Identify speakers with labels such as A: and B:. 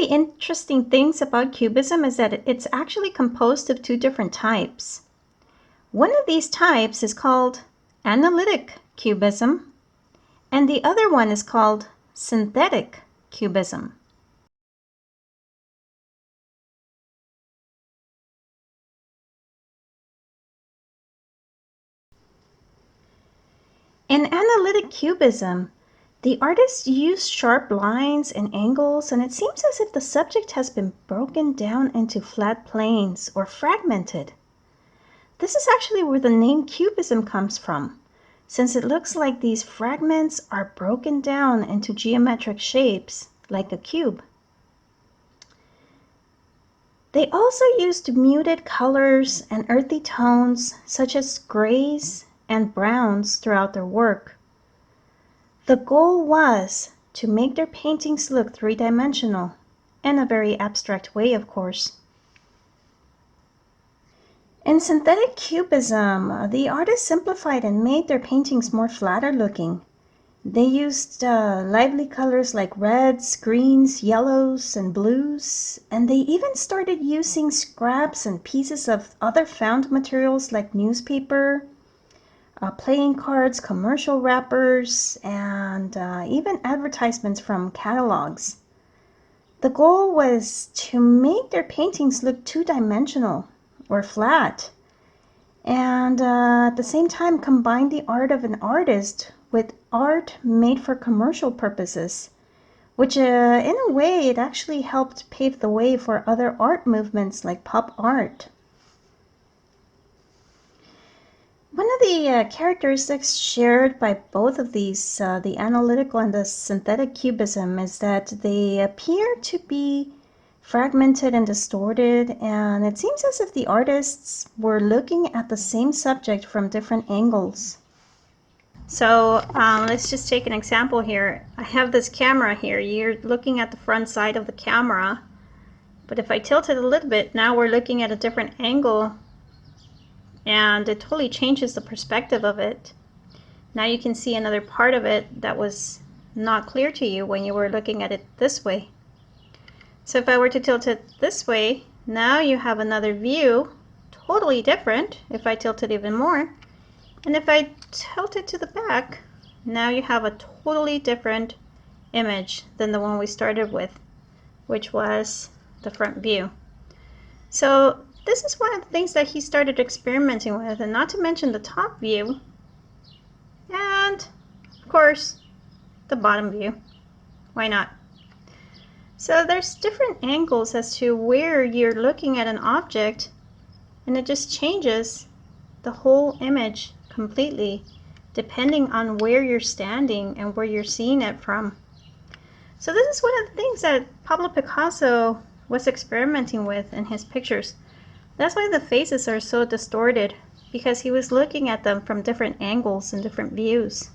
A: the interesting things about Cubism is that it's actually composed of two different types. One of these types is called Analytic Cubism, and the other one is called Synthetic Cubism. In Analytic Cubism, the artist used sharp lines and angles, and it seems as if the subject has been broken down into flat planes or fragmented. This is actually where the name Cubism comes from, since it looks like these fragments are broken down into geometric shapes, like a cube. They also used muted colors and earthy tones, such as grays and browns, throughout their work. The goal was to make their paintings look three-dimensional, in a very abstract way, of course. In synthetic cubism, the artists simplified and made their paintings more flatter looking. They used lively colors like reds, greens, yellows, and blues, and they even started using scraps and pieces of other found materials like newspaper, playing cards, commercial wrappers, and even advertisements from catalogs. The goal was to make their paintings look two-dimensional or flat, and at the same time combine the art of an artist with art made for commercial purposes, which in a way it actually helped pave the way for other art movements like pop art. One of the characteristics shared by both of these, the analytical and the synthetic cubism, is that they appear to be fragmented and distorted, and it seems as if the artists were looking at the same subject from different angles. So let's just take an example here. I have this camera here. You're looking at the front side of the camera, but if I tilt it a little bit, now we're looking at a different angle, and it totally changes the perspective of it. Now you can see another part of it that was not clear to you when you were looking at it this way. So if I were to tilt it this way, now you have another view, totally different if I tilt it even more. And if I tilt it to the back, now you have a totally different image than the one we started with, which was the front view. So this is one of the things that he started experimenting with, and not to mention the top view, and of course the bottom view. Why not? So there's different angles as to where you're looking at an object, and it just changes the whole image completely depending on where you're standing and where you're seeing it from. So this is one of the things that Pablo Picasso was experimenting with in his pictures. That's why the faces are so distorted, because he was looking at them from different angles and different views.